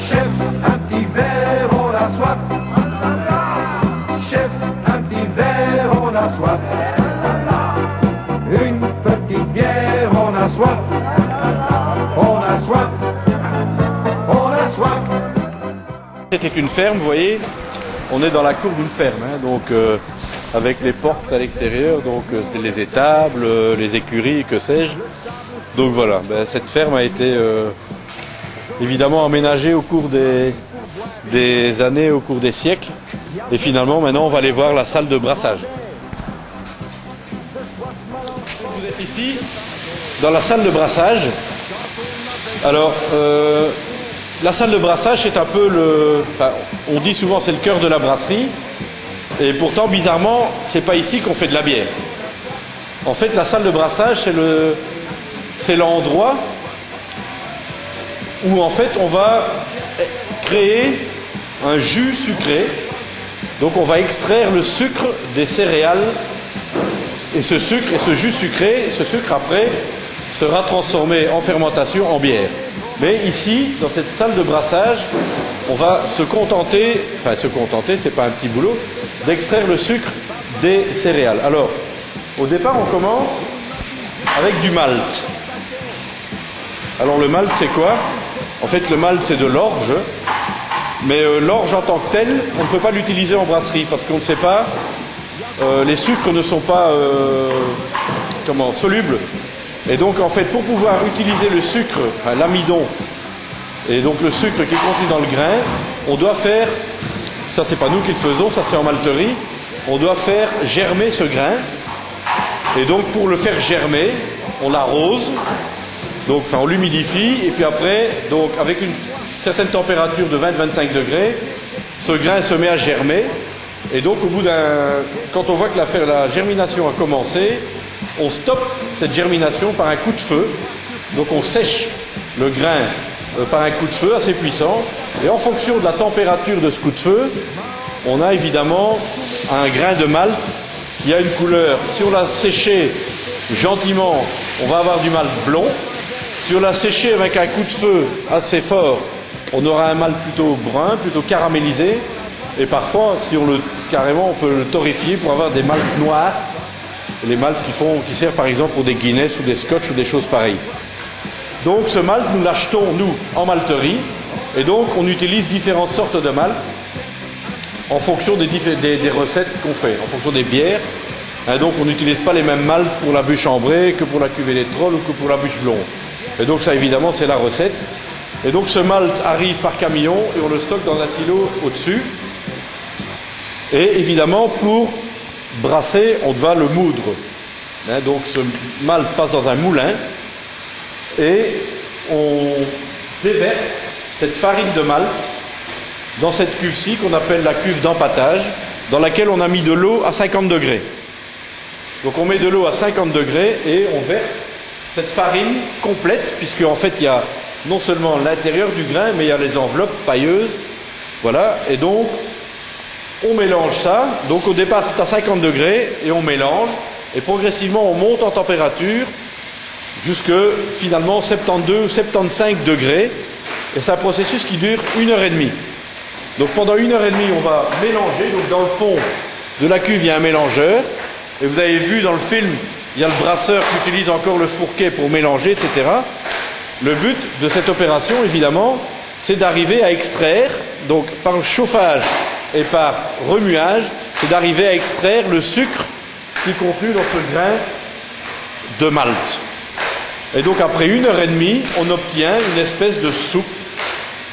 Chef, un petit verre, on a soif. Chef, un petit verre, on a soif. Une petite bière, on a soif. On a soif. On a soif. C'était une ferme, vous voyez, on est dans la cour d'une ferme, hein, donc avec les portes à l'extérieur, donc les étables, les écuries, que sais-je. Donc voilà, ben, cette ferme a été évidemment aménagée au cours des années, au cours des siècles. Et finalement, maintenant, on va aller voir la salle de brassage. Vous êtes ici, dans la salle de brassage. Alors, la salle de brassage, c'est un peu enfin, on dit souvent c'est le cœur de la brasserie. Et pourtant, bizarrement, c'est pas ici qu'on fait de la bière. En fait, la salle de brassage, c'est l'endroit où en fait on va créer un jus sucré. Donc on va extraire le sucre des céréales et ce sucre et ce jus sucré, ce sucre après sera transformé en fermentation en bière. Mais ici, dans cette salle de brassage, on va se contenter, c'est pas un petit boulot, d'extraire le sucre des céréales. Alors, au départ, on commence avec du malt. Alors le malt, c'est quoi? En fait, le malt, c'est de l'orge. Mais l'orge en tant que tel, on ne peut pas l'utiliser en brasserie parce qu'on ne sait pas, les sucres ne sont pas solubles. Et donc en fait, pour pouvoir utiliser le sucre, enfin, l'amidon, et donc le sucre qui est contenu dans le grain, on doit faire, ça c'est pas nous qui le faisons, ça c'est en malterie, on doit faire germer ce grain. Et donc pour le faire germer, on l'arrose, donc enfin on l'humidifie, et puis après, donc avec une certaine température de 20-25 degrés, ce grain se met à germer. Et donc au bout quand on voit que la germination a commencé, on stoppe cette germination par un coup de feu. Donc on sèche le grain par un coup de feu assez puissant. Et en fonction de la température de ce coup de feu, on a évidemment un grain de malt qui a une couleur. Si on l'a séché gentiment, on va avoir du malt blond. Si on l'a séché avec un coup de feu assez fort, on aura un malt plutôt brun, plutôt caramélisé. Et parfois, si on carrément, on peut le torréfier pour avoir des malts noirs. Les malts qui servent par exemple pour des Guinness ou des Scotch ou des choses pareilles. Donc ce malt, nous l'achetons, nous, en malterie. Et donc on utilise différentes sortes de malt en fonction des recettes qu'on fait, en fonction des bières. Et donc on n'utilise pas les mêmes malts pour la bûche ambrée que pour la cuvée des trolls ou que pour la bûche blonde. Et donc ça évidemment c'est la recette. Et donc ce malt arrive par camion et on le stocke dans un silo au-dessus. Et évidemment pour brasser, on va le moudre. Donc ce malt passe dans un moulin et on déverse cette farine de malt dans cette cuve-ci qu'on appelle la cuve d'empâtage, dans laquelle on a mis de l'eau à 50 degrés. Donc on met de l'eau à 50 degrés et on verse cette farine complète, puisque en fait il y a non seulement l'intérieur du grain, mais il y a les enveloppes pailleuses. Voilà, et donc on mélange ça. Donc au départ c'est à 50 degrés et on mélange. Et progressivement on monte en température jusque finalement 72 ou 75 degrés. Et c'est un processus qui dure 1h30. Donc pendant 1h30 on va mélanger. Donc dans le fond de la cuve il y a un mélangeur. Et vous avez vu dans le film, il y a le brasseur qui utilise encore le fourquet pour mélanger, etc. Le but de cette opération, évidemment, c'est d'arriver à extraire, donc par chauffage et par remuage, c'est d'arriver à extraire le sucre qui est contenu dans ce grain de malt. Et donc après 1h30, on obtient une espèce de soupe.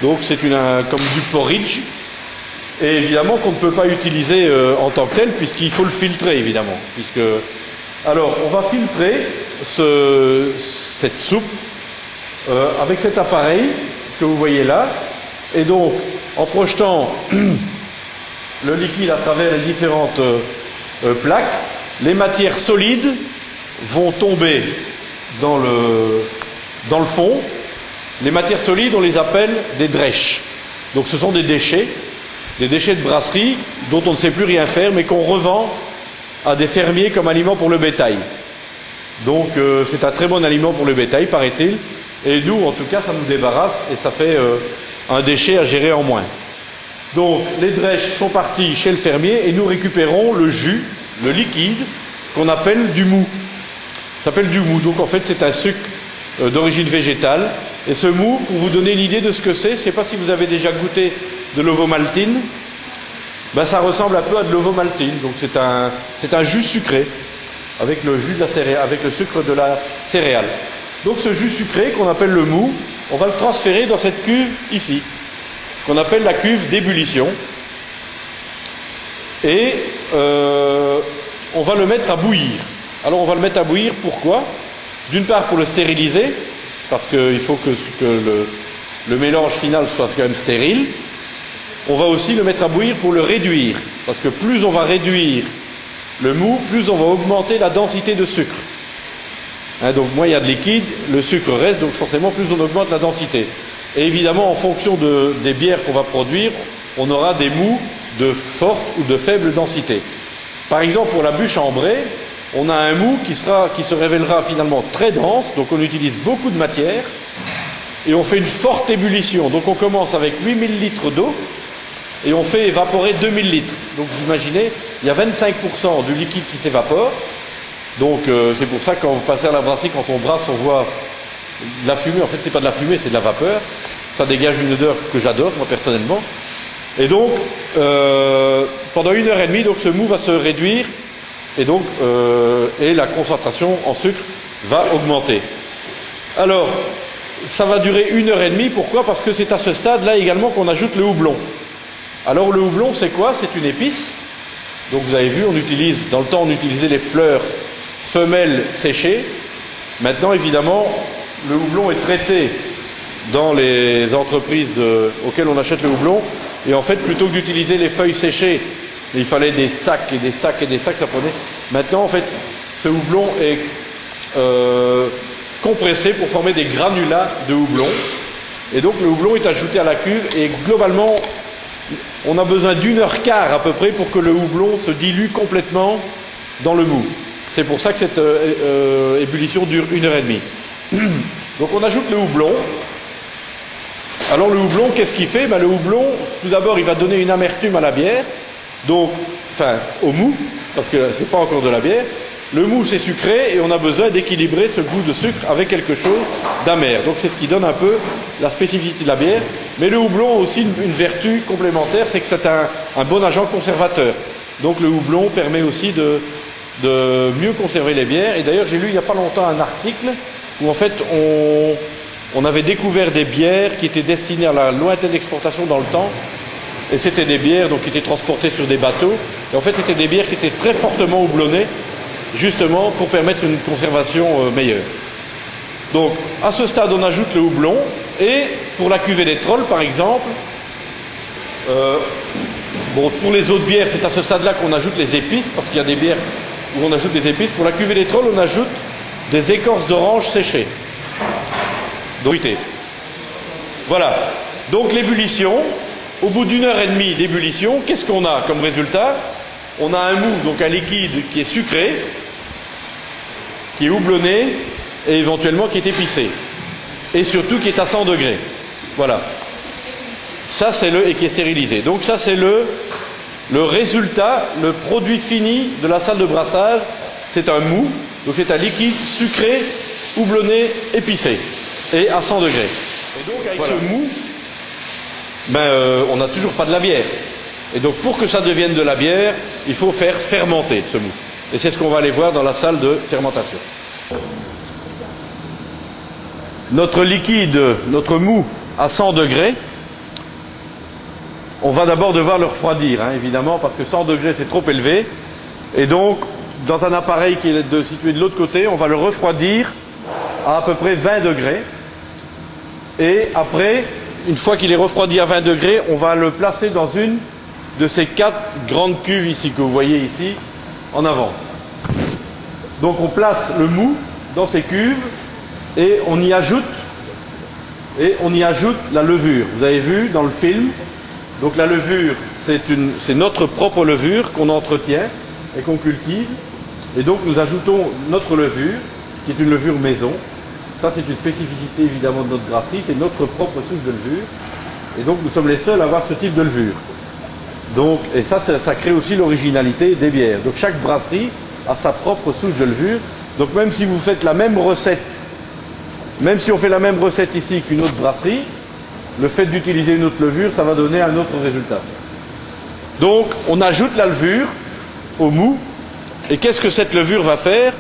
Donc c'est comme du porridge. Et évidemment qu'on ne peut pas utiliser en tant que tel, puisqu'il faut le filtrer, évidemment. Alors, on va filtrer cette soupe avec cet appareil que vous voyez là. Et donc, en projetant le liquide à travers les différentes plaques, les matières solides vont tomber dans le fond. Les matières solides, on les appelle des drèches. Donc ce sont des déchets de brasserie dont on ne sait plus rien faire, mais qu'on revend à des fermiers comme aliment pour le bétail. Donc c'est un très bon aliment pour le bétail, paraît-il. Et nous, en tout cas, ça nous débarrasse et ça fait un déchet à gérer en moins. Donc les drêches sont parties chez le fermier et nous récupérons le jus, le liquide, qu'on appelle du mou. Ça s'appelle du mou. Donc en fait, c'est un sucre d'origine végétale. Et ce mou, pour vous donner une idée de ce que c'est, je ne sais pas si vous avez déjà goûté de l'ovomaltine, ben, ça ressemble un peu à de l'ovomaltine. Donc c'est un jus sucré avec le jus de la céréale, avec le sucre de la céréale. Donc ce jus sucré qu'on appelle le mou, on va le transférer dans cette cuve ici, qu'on appelle la cuve d'ébullition. Et on va le mettre à bouillir. Alors on va le mettre à bouillir, pourquoi? D'une part pour le stériliser, parce qu'il faut que le mélange final soit quand même stérile. On va aussi le mettre à bouillir pour le réduire, parce que plus on va réduire le mou, plus on va augmenter la densité de sucre. Hein, donc moins il y a de liquide, le sucre reste, donc forcément plus on augmente la densité. Et évidemment, en fonction des bières qu'on va produire, on aura des mous de forte ou de faible densité. Par exemple, pour la bûche ambrée, on a un mou qui se révélera finalement très dense, donc on utilise beaucoup de matière, et on fait une forte ébullition. Donc on commence avec 8000 litres d'eau, et on fait évaporer 2000 litres. Donc vous imaginez, il y a 25% du liquide qui s'évapore. Donc c'est pour ça que quand vous passez à la brasserie, quand on brasse, on voit de la fumée. En fait, c'est pas de la fumée, c'est de la vapeur. Ça dégage une odeur que j'adore, moi personnellement. Et donc, pendant 1h30, donc, ce mou va se réduire et donc et la concentration en sucre va augmenter. Alors, ça va durer 1h30. Pourquoi? Parce que c'est à ce stade-là également qu'on ajoute le houblon. Alors, le houblon, c'est quoi? C'est une épice. Donc, vous avez vu, dans le temps, on utilisait les fleurs femelles séchées. Maintenant, évidemment, le houblon est traité dans les entreprises auxquelles on achète le houblon. Et en fait, plutôt que d'utiliser les feuilles séchées, il fallait des sacs et des sacs et des sacs, ça prenait. Maintenant, en fait, ce houblon est compressé pour former des granulats de houblon. Et donc, le houblon est ajouté à la cuve et globalement, on a besoin d'1h15 à peu près pour que le houblon se dilue complètement dans le mou. C'est pour ça que cette ébullition dure 1h30. Donc, on ajoute le houblon. Alors le houblon, qu'est-ce qu'il fait? Ben, le houblon, tout d'abord, il va donner une amertume à la bière, donc, enfin, au mou, parce que c'est pas encore de la bière. Le mou, c'est sucré et on a besoin d'équilibrer ce goût de sucre avec quelque chose d'amer. Donc c'est ce qui donne un peu la spécificité de la bière. Mais le houblon a aussi une vertu complémentaire, c'est que c'est un bon agent conservateur. Donc le houblon permet aussi de mieux conserver les bières. Et d'ailleurs, j'ai lu il n'y a pas longtemps un article où en fait on avait découvert des bières qui étaient destinées à la lointaine exportation dans le temps. Et c'était des bières donc, qui étaient transportées sur des bateaux. Et en fait, c'était des bières qui étaient très fortement houblonnées, justement pour permettre une conservation meilleure. Donc, à ce stade, on ajoute le houblon. Et pour la cuvée des trolls, par exemple, bon, pour les autres bières, c'est à ce stade-là qu'on ajoute les épices, parce qu'il y a des bières où on ajoute des épices. Pour la cuvée des trolls, on ajoute des écorces d'orange séchées. Donc, voilà. Donc l'ébullition, au bout d'1h30 d'ébullition, qu'est-ce qu'on a comme résultat? On a un mou, donc un liquide qui est sucré, qui est houblonné et éventuellement qui est épicé. Et surtout qui est à 100 degrés. Voilà. Ça c'est et qui est stérilisé. Donc ça c'est le résultat, le produit fini de la salle de brassage. C'est un mou, donc c'est un liquide sucré, houblonné, épicé. Et à 100 degrés. Et donc avec ce mou, on n'a toujours pas de la bière. Et donc pour que ça devienne de la bière, il faut faire fermenter ce mou. Et c'est ce qu'on va aller voir dans la salle de fermentation. Notre liquide, notre mou à 100 degrés, on va d'abord devoir le refroidir, hein, évidemment, parce que 100 degrés c'est trop élevé. Et donc, dans un appareil qui est situé de l'autre côté, on va le refroidir à peu près 20 degrés. Et après, une fois qu'il est refroidi à 20 degrés, on va le placer dans une de ces 4 grandes cuves ici, que vous voyez ici, en avant. Donc on place le mou dans ces cuves et on y ajoute la levure. Vous avez vu dans le film, donc la levure, c'est notre propre levure qu'on entretient. et qu'on cultive. Et donc nous ajoutons notre levure, qui est une levure maison. Ça c'est une spécificité évidemment de notre brasserie, c'est notre propre souche de levure. Et donc nous sommes les seuls à avoir ce type de levure. Donc, et ça crée aussi l'originalité des bières. Donc chaque brasserie a sa propre souche de levure. Donc même si vous faites la même recette, même si on fait la même recette ici qu'une autre brasserie, le fait d'utiliser une autre levure, ça va donner un autre résultat. Donc on ajoute la levure au mou. Et qu'est-ce que cette levure va faire?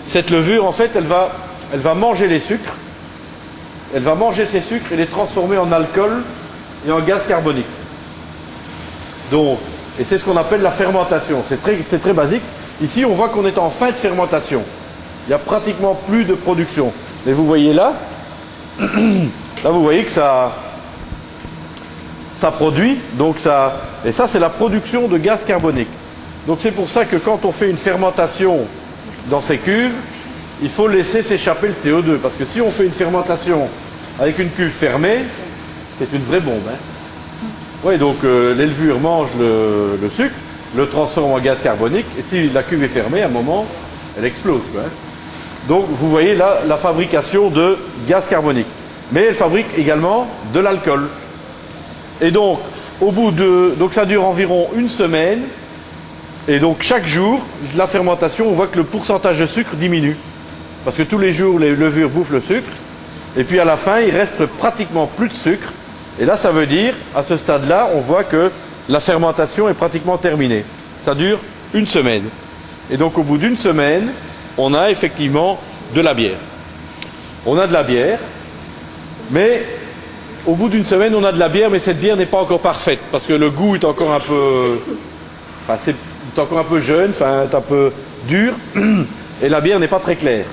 Cette levure, en fait, elle va manger les sucres. Elle va manger ces sucres et les transformer en alcool et en gaz carbonique. Donc, et c'est ce qu'on appelle la fermentation. C'est très basique. Ici, on voit qu'on est en fin de fermentation. Il n'y a pratiquement plus de production. Mais vous voyez là, là vous voyez que ça produit. Donc et ça, c'est la production de gaz carbonique. Donc c'est pour ça que quand on fait une fermentation dans ces cuves, il faut laisser s'échapper le CO2. Parce que si on fait une fermentation avec une cuve fermée, c'est une vraie bombe. Hein. Oui, donc les levures mangent le sucre, le transforment en gaz carbonique, et si la cuve est fermée, à un moment, elle explose. Quoi, hein. Donc vous voyez là la fabrication de gaz carbonique. Mais elle fabrique également de l'alcool. Et donc, donc ça dure environ une semaine, et donc chaque jour de la fermentation, on voit que le pourcentage de sucre diminue. Parce que tous les jours, les levures bouffent le sucre, et puis à la fin, il reste pratiquement plus de sucre. Et là, ça veut dire, à ce stade-là, on voit que la fermentation est pratiquement terminée. Ça dure une semaine. Et donc, au bout d'une semaine, on a effectivement de la bière. On a de la bière, mais au bout d'une semaine, on a de la bière, mais cette bière n'est pas encore parfaite, parce que le goût est encore un peu... Enfin, c'est encore un peu jeune, enfin, un peu dur, et la bière n'est pas très claire.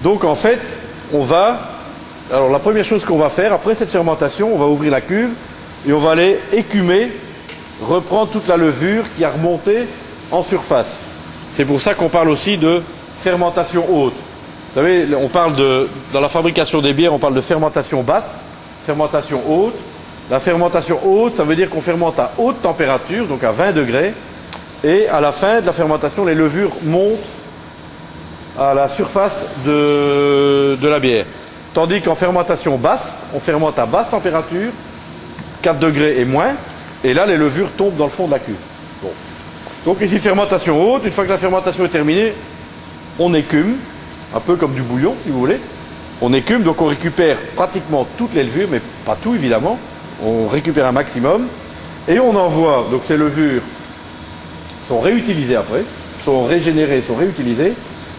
Donc, en fait, alors la première chose qu'on va faire, après cette fermentation, on va ouvrir la cuve et on va aller écumer, reprendre toute la levure qui a remonté en surface. C'est pour ça qu'on parle aussi de fermentation haute. Vous savez, dans la fabrication des bières, on parle de fermentation basse, fermentation haute. La fermentation haute, ça veut dire qu'on fermente à haute température, donc à 20 degrés, et à la fin de la fermentation, les levures montent à la surface de la bière. Tandis qu'en fermentation basse, on fermente à basse température, 4 degrés et moins, et là les levures tombent dans le fond de la cuve. Bon. Donc ici fermentation haute, une fois que la fermentation est terminée, on écume, un peu comme du bouillon si vous voulez. On écume, donc on récupère pratiquement toutes les levures, mais pas tout évidemment, on récupère un maximum, et on envoie, donc ces levures sont réutilisées après, sont régénérées, sont réutilisées,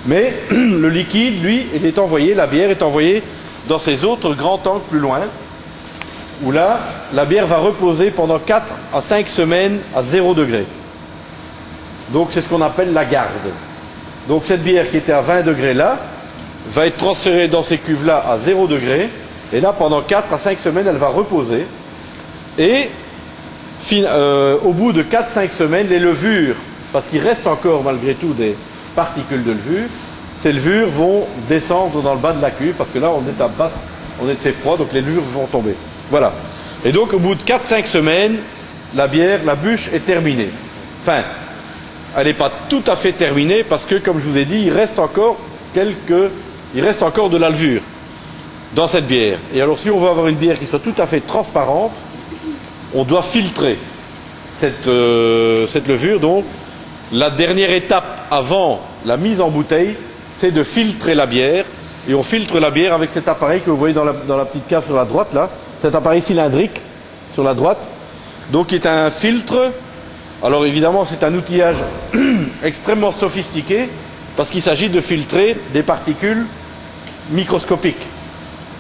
mais le liquide, lui, il est envoyé, la bière est envoyée dans ces autres grands tanks plus loin, où là, la bière va reposer pendant 4 à 5 semaines à 0 degré. Donc c'est ce qu'on appelle la garde. Donc cette bière qui était à 20 degrés là, va être transférée dans ces cuves-là à 0 degré, et là pendant 4 à 5 semaines, elle va reposer. Et au bout de 4-5 semaines, les levures, parce qu'il reste encore malgré tout des particules de levure, ces levures vont descendre dans le bas de la cuve, parce que là on est à basse, c'est froid, donc les levures vont tomber. Voilà. Et donc au bout de 4-5 semaines, la bûche est terminée. Enfin, elle n'est pas tout à fait terminée, parce que comme je vous ai dit, il reste encore de la levure dans cette bière. Et alors si on veut avoir une bière qui soit tout à fait transparente, on doit filtrer cette levure. Donc la dernière étape avant la mise en bouteille, c'est de filtrer la bière. Et on filtre la bière avec cet appareil que vous voyez dans la petite cave sur la droite là, cet appareil cylindrique sur la droite, donc qui est un filtre. Alors évidemment c'est un outillage extrêmement sophistiqué, parce qu'il s'agit de filtrer des particules microscopiques.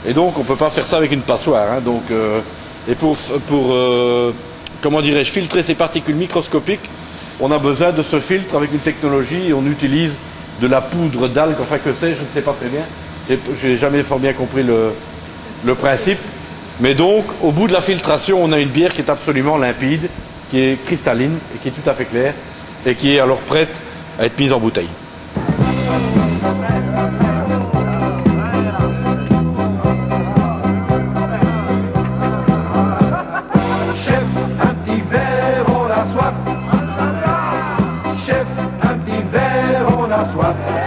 Et donc on ne peut pas faire ça avec une passoire. Hein. Donc, et pour comment dirais-je, filtrer ces particules microscopiques, on a besoin de ce filtre avec une technologie, et on utilise de la poudre d'algues, enfin que sais-je, je ne sais pas très bien. Je n'ai jamais fort bien compris le principe. Mais donc, au bout de la filtration, on a une bière qui est absolument limpide, qui est cristalline, et qui est tout à fait claire, et qui est alors prête à être mise en bouteille. Chef, un petit verre, on a soif. Chef, a soif.